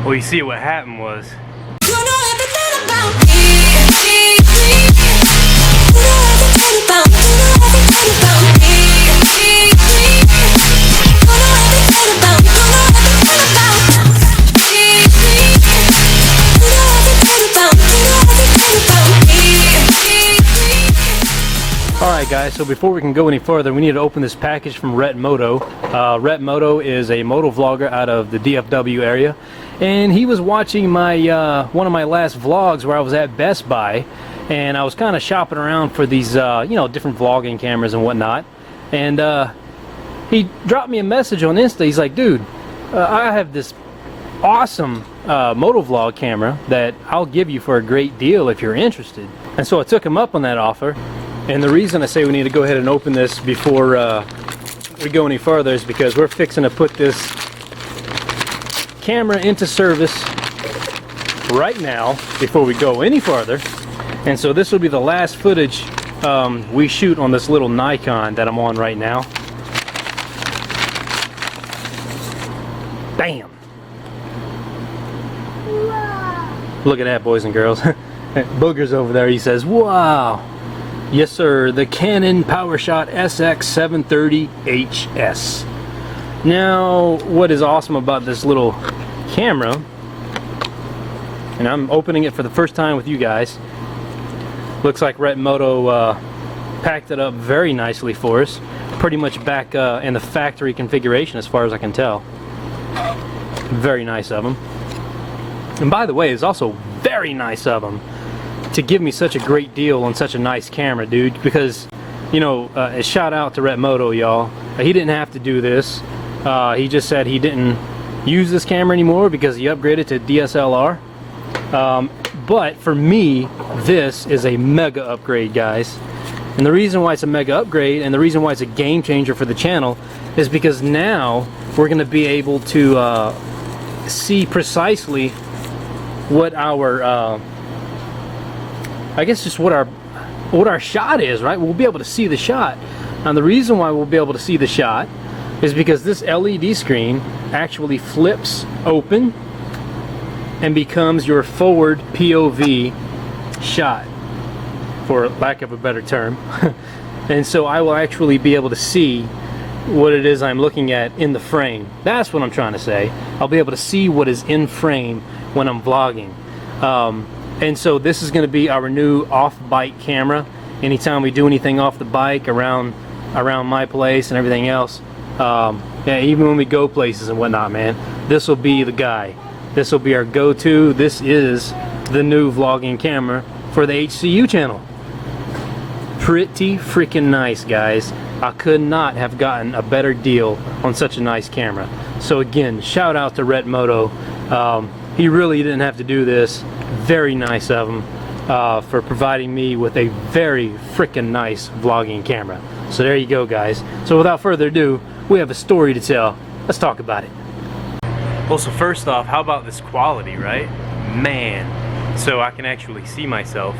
Well, you see what happened was, alright guys, so before we can go any further, we need to open this package from Rhett Moto. Rhett Moto is a moto vlogger out of the DFW area, and he was watching my one of my last vlogs where I was at Best Buy, and I was kind of shopping around for these you know, different vlogging cameras and whatnot, and he dropped me a message on Insta. He's like, dude, I have this awesome motovlog camera that I'll give you for a great deal if you're interested. And so I took him up on that offer. And the reason I say we need to go ahead and open this before we go any further is because we're fixing to put this camera into service right now before we go any further. And so this will be the last footage we shoot on this little Nikon that I'm on right now. Bam! Wow. Look at that, boys and girls. Booger's over there, he says, wow! Yes sir, the Canon PowerShot SX730HS. Now, what is awesome about this little camera, and I'm opening it for the first time with you guys, looks like Rhett Moto packed it up very nicely for us. Pretty much back in the factory configuration as far as I can tell. Very nice of them. And by the way, it's also very nice of them to give me such a great deal on such a nice camera, dude, because, you know, a shout out to Rhett Moto, y'all. He didn't have to do this. He just said he didn't use this camera anymore because he upgraded to DSLR. But for me, this is a mega upgrade, guys. And the reason why it's a mega upgrade and the reason why it's a game changer for the channel is because now we're going to be able to see precisely what our I guess just what our shot is, right? We'll be able to see the shot. Now the reason why we'll be able to see the shot is because this LED screen actually flips open and becomes your forward POV shot, for lack of a better term. And so I will actually be able to see what it is I'm looking at in the frame. That's what I'm trying to say. I'll be able to see what is in frame when I'm vlogging. And so this is going to be our new off-bike camera. Anytime we do anything off the bike around my place and everything else, yeah, even when we go places and whatnot, man, this will be the guy. This will be our go-to. This is the new vlogging camera for the HCU channel. Pretty freaking nice, guys. I could not have gotten a better deal on such a nice camera. So again, shout out to Rhett Moto. He really didn't have to do this. Very nice of him for providing me with a very freaking nice vlogging camera. So there you go, guys. So without further ado, we have a story to tell. Let's talk about it. Well, so first off, how about this quality, right? Man, so I can actually see myself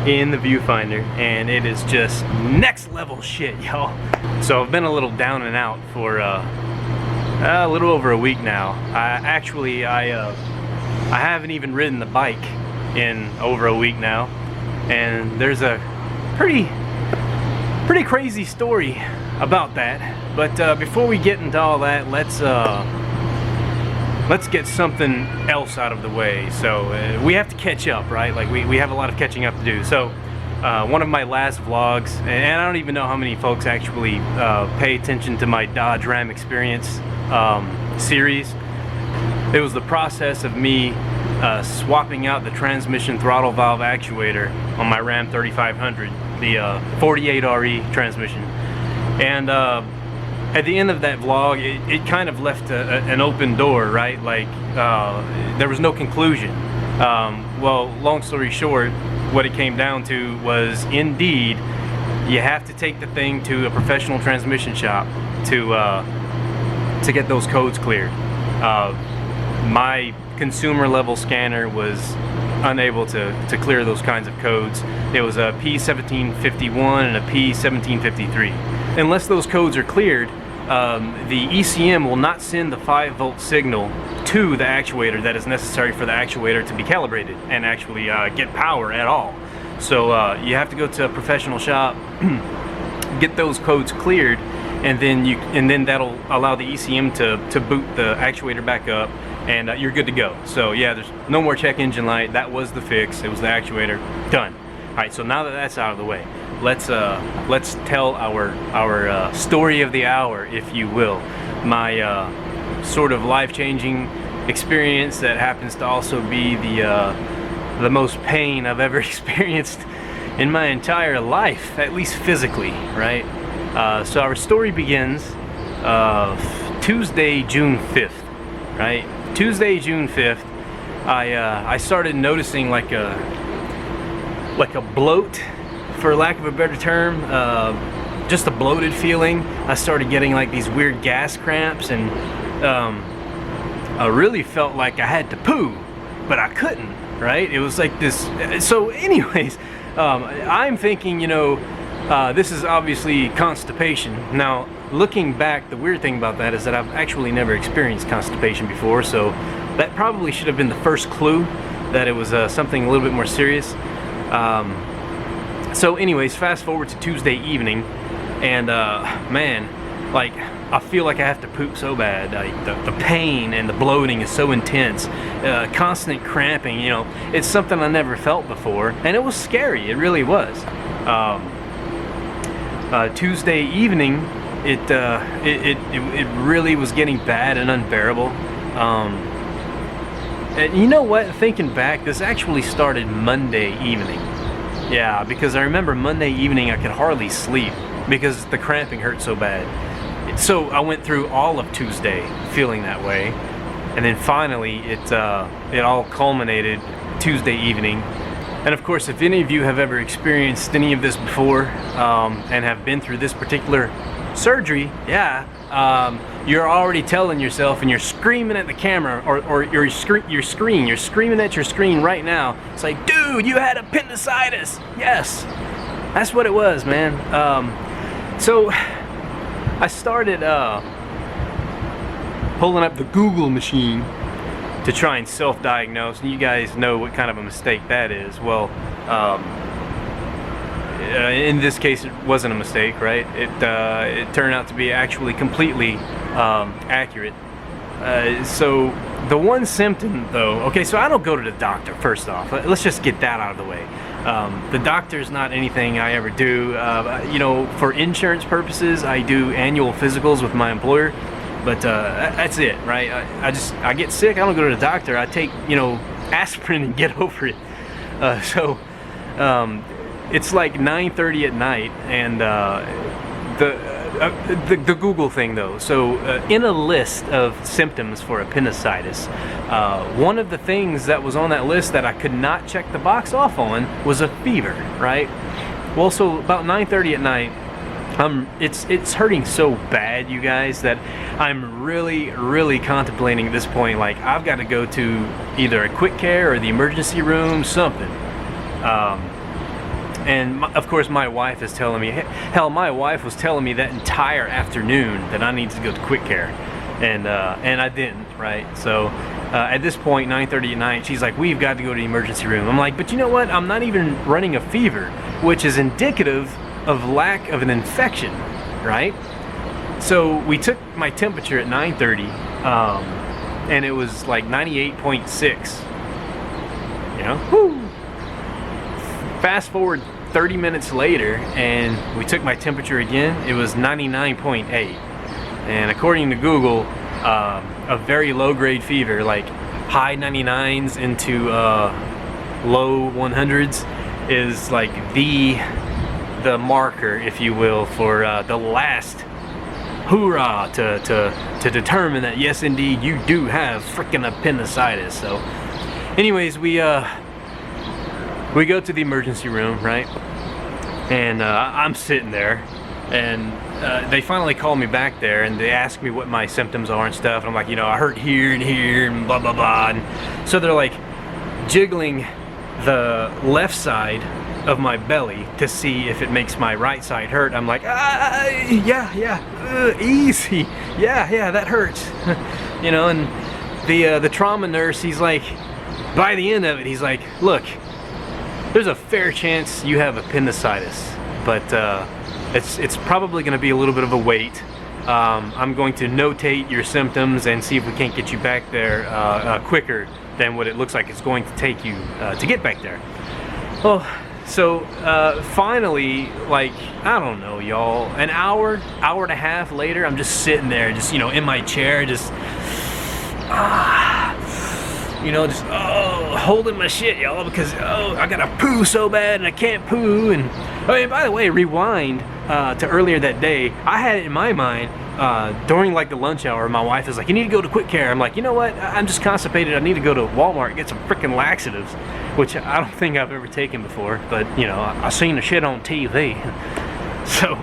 in the viewfinder, and it is just next level shit, y'all. So I've been a little down and out for a little over a week now. I haven't even ridden the bike in over a week now, and there's a pretty crazy story about that. But before we get into all that, let's get something else out of the way. So we have to catch up, right? Like we have a lot of catching up to do. So one of my last vlogs, and I don't even know how many folks actually pay attention to my Dodge Ram Experience series. It was the process of me swapping out the transmission throttle valve actuator on my Ram 3500, the 48RE transmission. And at the end of that vlog, it kind of left an open door, right? Like there was no conclusion. Well, long story short, what it came down to was, indeed, you have to take the thing to a professional transmission shop to get those codes cleared. My consumer level scanner was unable to clear those kinds of codes. It was a P1751 and a P1753. Unless those codes are cleared, the ECM will not send the 5-volt signal to the actuator that is necessary for the actuator to be calibrated and actually get power at all. So you have to go to a professional shop, get those codes cleared, and then that'll allow the ECM to boot the actuator back up, and you're good to go. So yeah, there's no more check engine light. That was the fix. It was the actuator. Done. All right. So now that that's out of the way, let's tell our story of the hour, if you will. My sort of life-changing experience that happens to also be the most pain I've ever experienced in my entire life, at least physically, right? So our story begins Tuesday, June 5th, right? Tuesday, June 5th, I started noticing like a bloat, for lack of a better term, just a bloated feeling. I started getting like these weird gas cramps, and I really felt like I had to poo, but I couldn't, right? It was like this. So anyways, I'm thinking, you know, this is obviously constipation. Now, looking back, the weird thing about that is that I've actually never experienced constipation before, so that probably should have been the first clue that it was something a little bit more serious. So anyways, fast forward to Tuesday evening, and man, like, I feel like I have to poop so bad. Like, the pain and the bloating is so intense, constant cramping, you know, it's something I never felt before, and it was scary. It really was. Tuesday evening, it really was getting bad and unbearable. And you know what? Thinking back, this actually started Monday evening. Yeah, because I remember Monday evening I could hardly sleep because the cramping hurt so bad. So I went through all of Tuesday feeling that way, and then finally it all culminated Tuesday evening. And of course, if any of you have ever experienced any of this before and have been through this particular surgery, yeah, you're already telling yourself, and you're screaming at the camera, or you're screaming at your screen right now. It's like, dude, you had appendicitis. Yes, that's what it was, man. So I started pulling up the Google machine to try and self-diagnose, and you guys know what kind of a mistake that is. Well, in this case, it wasn't a mistake, right? It turned out to be actually completely accurate. So the one symptom, though, okay, so I don't go to the doctor, first off. Let's just get that out of the way. The doctor's not anything I ever do. You know, for insurance purposes, I do annual physicals with my employer, but that's it, right? I get sick, I don't go to the doctor. I take, you know, aspirin and get over it. It's like 9:30 at night, and the Google thing, though. So in a list of symptoms for appendicitis, one of the things that was on that list that I could not check the box off on was a fever, right? Well, so about 9:30 at night, it's hurting so bad, you guys, that I'm really contemplating at this point, like, I've got to go to either a quick care or the emergency room, something. And of course, my wife is telling me, hell, my wife was telling me that entire afternoon that I need to go to quick care, and I didn't, right? So at this point, 9:30 at night, she's like, we've got to go to the emergency room. I'm like, but you know what? I'm not even running a fever, which is indicative of lack of an infection, right? So we took my temperature at 9:30, and it was like 98.6. You know, whoo. Fast forward 30 minutes later, and we took my temperature again. It was 99.8, and according to Google, a very low-grade fever, like high 99s into low 100s, is like the marker, if you will, for the last hoorah to determine that yes, indeed, you do have freaking appendicitis. So, anyways, we go to the emergency room, right? And I'm sitting there, and they finally call me back there, and they ask me what my symptoms are and stuff. And I'm like, you know, I hurt here and here and blah blah blah. And so they're like jiggling the left side of my belly to see if it makes my right side hurt. I'm like, easy, yeah, that hurts. You know, and the trauma nurse, he's like, by the end of it, he's like, look, there's a fair chance you have appendicitis, but it's probably going to be a little bit of a wait. I'm going to notate your symptoms and see if we can't get you back there quicker than what it looks like it's going to take you to get back there. Well, so finally, like, I don't know, y'all, an hour and a half later, I'm just sitting there, just, you know, in my chair, just you know, just holding my shit, y'all, because I gotta poo so bad and I can't poo. And oh, and by the way, rewind to earlier that day, I had it in my mind during like the lunch hour, my wife is like, you need to go to Quick Care. I'm like, you know what, I'm just constipated, I need to go to Walmart and get some freaking laxatives, which I don't think I've ever taken before, but you know, I seen the shit on TV. So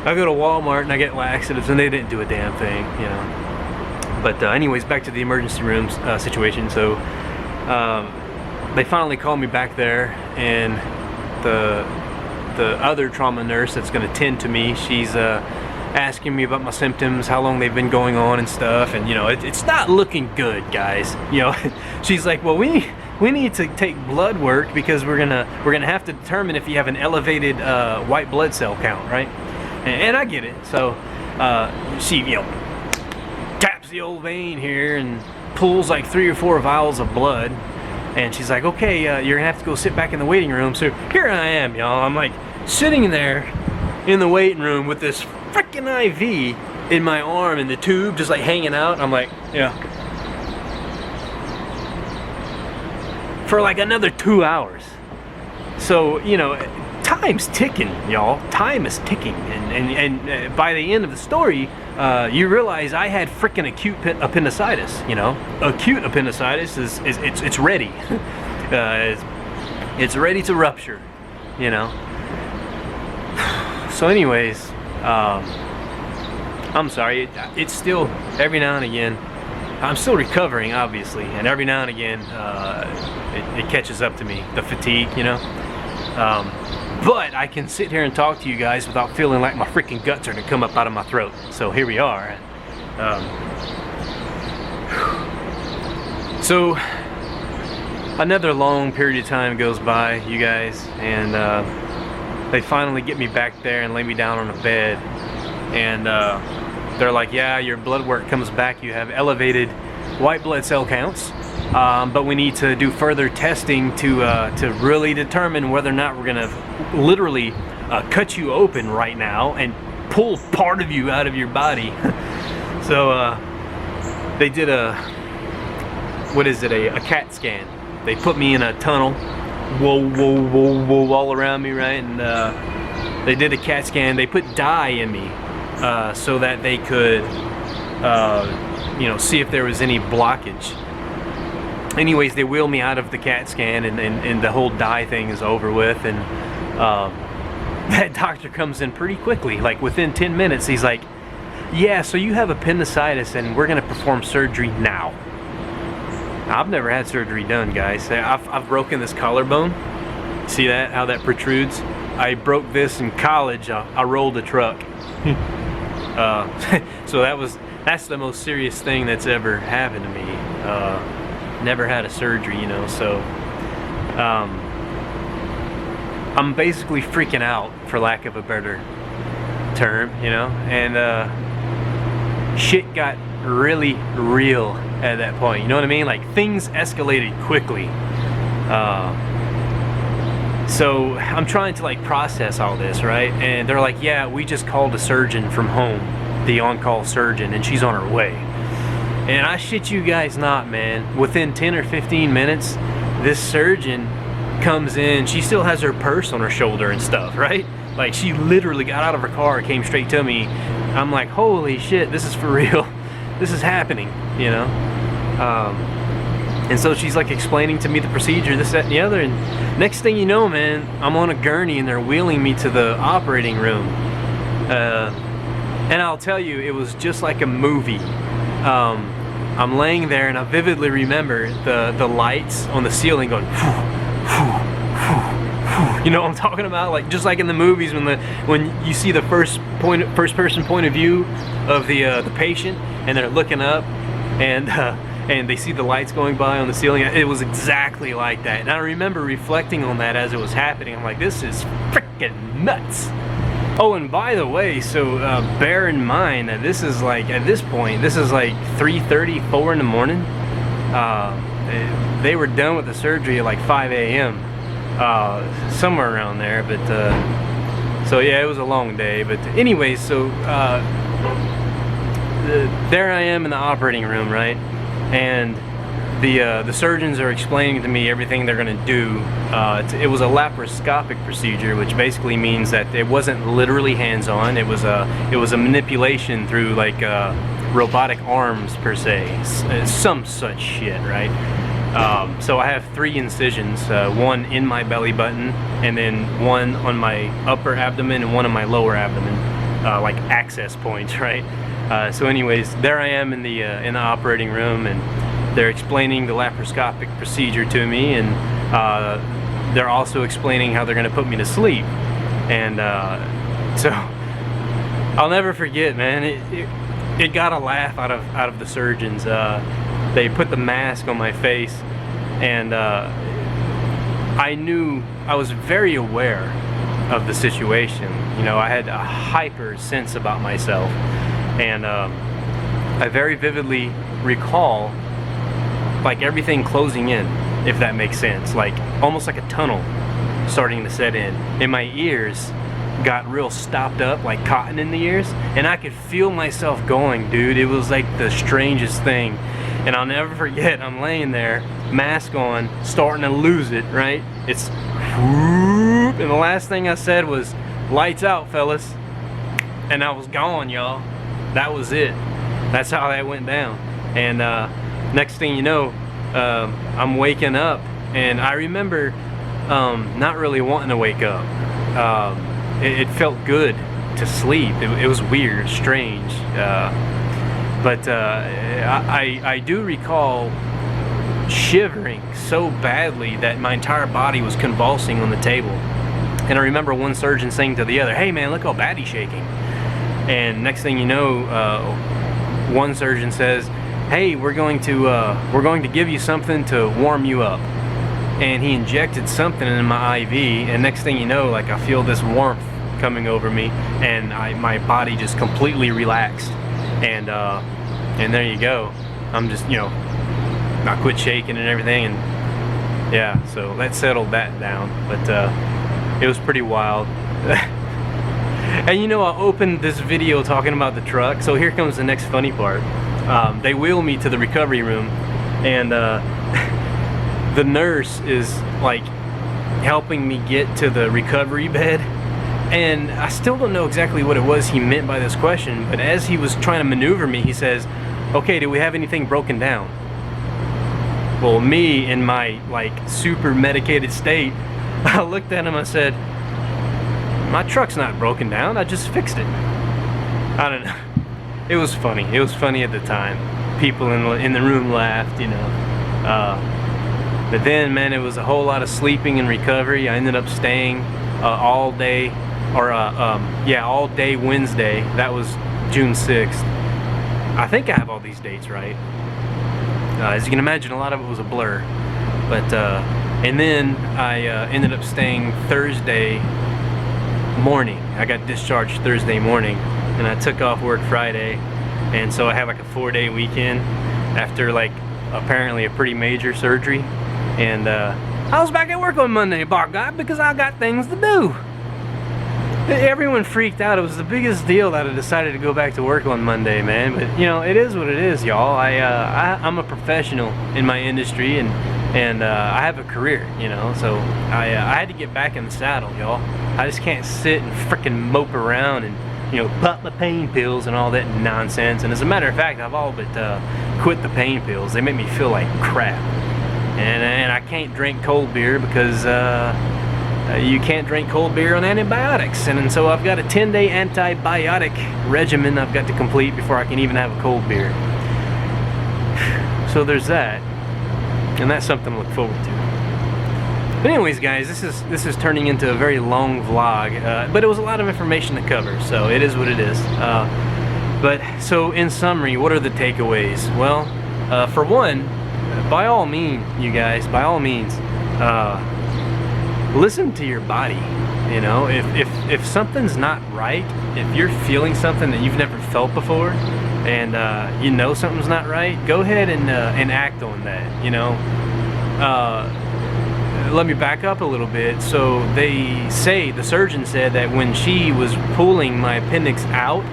I go to Walmart and I get laxatives and they didn't do a damn thing, you know. But anyways, back to the emergency room situation. So they finally called me back there, and the other trauma nurse that's going to tend to me, she's asking me about my symptoms, how long they've been going on and stuff, and you know, it's not looking good, guys. You know, she's like, well, we need to take blood work because we're gonna have to determine if you have an elevated white blood cell count, right? And I get it. So she, you know, taps the old vein here and pulls like 3 or 4 vials of blood, and she's like, okay, you're gonna have to go sit back in the waiting room. So here I am, y'all, I'm like sitting there in the waiting room with this freaking IV in my arm and the tube just like hanging out. I'm like, yeah, for like another 2 hours. So, you know, time's ticking, y'all. Time is ticking, and by the end of the story, you realize I had freaking acute appendicitis. You know, acute appendicitis is it's ready. It's ready to rupture. You know. So, anyways, I'm sorry. It's still every now and again. I'm still recovering, obviously, and every now and again, it catches up to me, the fatigue, you know. But I can sit here and talk to you guys without feeling like my freaking guts are gonna come up out of my throat. So here we are. So another long period of time goes by, you guys, and they finally get me back there and lay me down on a bed, and they're like, yeah, your blood work comes back, you have elevated white blood cell counts, but we need to do further testing to really determine whether or not we're gonna literally cut you open right now and pull part of you out of your body. So they did a CAT scan. They put me in a tunnel, whoa, all around me, right? And they did a CAT scan. They put dye in me so that they could you know, see if there was any blockage. Anyways, they wheel me out of the CAT scan, and the whole dye thing is over with, and that doctor comes in pretty quickly, like within 10 minutes. He's like, yeah, so you have appendicitis and we're gonna perform surgery now. I've never had surgery done, guys. I've broken this collarbone. See that, how that protrudes? I broke this in college. I rolled a truck. So that's the most serious thing that's ever happened to me. Never had a surgery, you know, so I'm basically freaking out, for lack of a better term, you know, and shit got really real at that point, you know what I mean? Like, things escalated quickly. So I'm trying to like process all this, right? And they're like, yeah, we just called a surgeon from home, the on-call surgeon, and she's on her way. And I shit you guys not, man, within 10 or 15 minutes, this surgeon comes in. She still has her purse on her shoulder and stuff, right? Like, she literally got out of her car, came straight to me. I'm like, holy shit, this is for real. This is happening, you know? And so she's like explaining to me the procedure, this, that, and the other, and next thing you know, man, I'm on a gurney and they're wheeling me to the operating room. And I'll tell you, it was just like a movie. I'm laying there and I vividly remember the lights on the ceiling going You know what I'm talking about? Like just like in the movies when you see the first person point of view of the patient, and they're looking up, and they see the lights going by on the ceiling. It was exactly like that. And I remember reflecting on that as it was happening. I'm like, this is freaking nuts. Oh, and by the way, so bear in mind that this is like, at this point, this is like 3:30, 4 in the morning. They were done with the surgery at like 5 a.m. Somewhere around there, but so yeah, it was a long day. But anyways, so there I am in the operating room, right? And the surgeons are explaining to me everything they're gonna do. It was a laparoscopic procedure, which basically means that it wasn't literally hands-on. It was a manipulation through like robotic arms per se, some such shit, right? So I have 3 incisions, one in my belly button, and then one on my upper abdomen and one on my lower abdomen, like access points, right? So anyways, there I am in the operating room, and they're explaining the laparoscopic procedure to me, and they're also explaining how they're going to put me to sleep. And so I'll never forget, man. It got a laugh out of the surgeons. They put the mask on my face, and I knew, I was very aware of the situation. You know, I had a hyper sense about myself, and I very vividly recall like everything closing in, if that makes sense, like almost like a tunnel starting to set in, and my ears got real stopped up, like cotton in the ears, and I could feel myself going, dude. It was like the strangest thing. And I'll never forget, I'm laying there, mask on, starting to lose it, right? It's whoop, and the last thing I said was, lights out, fellas. And I was gone, y'all. That was it. That's how that went down. And next thing you know, I'm waking up, and I remember not really wanting to wake up. It felt good to sleep. It was weird, strange. But I do recall shivering so badly that my entire body was convulsing on the table. And I remember one surgeon saying to the other, "Hey man, look how bad he's shaking." And next thing you know, one surgeon says, "Hey, we're going to give you something to warm you up." And he injected something in my IV, and next thing you know, like I feel this warmth coming over me, and my body just completely relaxed. And there you go. I'm just, you know, I quit shaking and everything, and yeah, so that settled that down. But it was pretty wild. And you know, I opened this video talking about the truck, so here comes the next funny part. They wheel me to the recovery room, and the nurse is like helping me get to the recovery bed. And I still don't know exactly what it was he meant by this question, but as he was trying to maneuver me, he says, "Okay, do we have anything broken down?" Well, me in my like super medicated state, I looked at him, I said, "My truck's not broken down, I just fixed it." I don't know. It was funny. It was funny at the time. People in the room laughed, you know. But then, man, it was a whole lot of sleeping and recovery. I ended up staying all day, or yeah, all day Wednesday. That was June 6th. I think I have all these dates right. As you can imagine, a lot of it was a blur. But and then I ended up staying Thursday morning. I got discharged Thursday morning, and I took off work Friday, and so I had like a 4-day weekend after like apparently a pretty major surgery. And I was back at work on Monday, by God, because I got things to do. Everyone freaked out. It was the biggest deal that I decided to go back to work on Monday, man. But you know, it is what it is, y'all. I'm a professional in my industry, and I have a career, you know. So I had to get back in the saddle, y'all. I just can't sit and freaking mope around and, you know, pop my pain pills and all that nonsense. And as a matter of fact, I've all but quit the pain pills. They make me feel like crap. And I can't drink cold beer because you can't drink cold beer on antibiotics. And so I've got a 10-day antibiotic regimen I've got to complete before I can even have a cold beer. So there's that. And that's something to look forward to. But anyways, guys, this is turning into a very long vlog, but it was a lot of information to cover, so it is what it is. But so in summary, what are the takeaways? Well, for one, by all means, you guys, by all means, listen to your body. You know, if something's not right, if you're feeling something that you've never felt before, and you know something's not right, go ahead and act on that. You know. Let me back up a little bit. So they say, the surgeon said that when she was pulling my appendix out,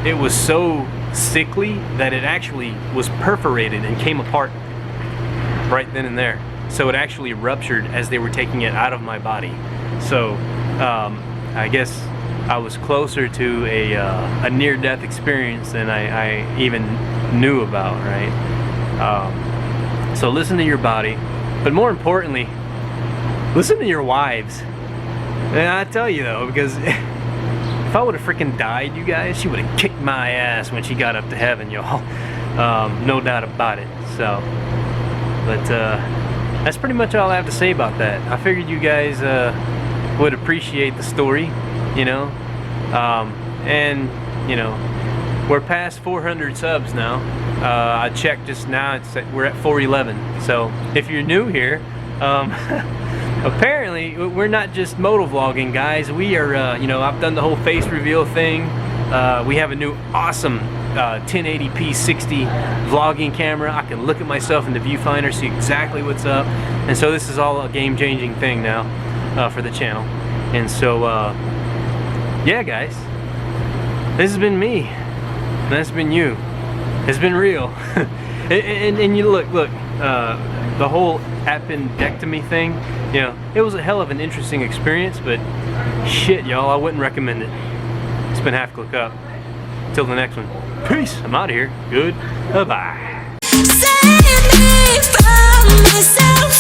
it was so sickly that it actually was perforated and came apart right then and there. So it actually ruptured as they were taking it out of my body. So I guess I was closer to a near-death experience than I even knew about, right? So listen to your body, but more importantly, listen to your wives. And I tell you though, because if I would have freaking died, you guys, she would have kicked my ass when she got up to heaven, y'all. No doubt about it. So, but that's pretty much all I have to say about that. I figured you guys would appreciate the story, you know. And you know, we're past 400 subs now. I checked just now, we're at 411. So if you're new here, apparently we're not just motovlogging, guys. We are, you know, I've done the whole face reveal thing. We have a new awesome 1080p 60 vlogging camera. I can look at myself in the viewfinder, see exactly what's up, and so this is all a game-changing thing now for the channel. And so yeah, guys, this has been me, and that's been you. It's been real. and you look, the whole appendectomy thing, you know, it was a hell of an interesting experience, but shit, y'all, I wouldn't recommend it. It's been Half Click Up. Till the next one. Peace. I'm out of here. Good. Bye-bye. Save me from myself.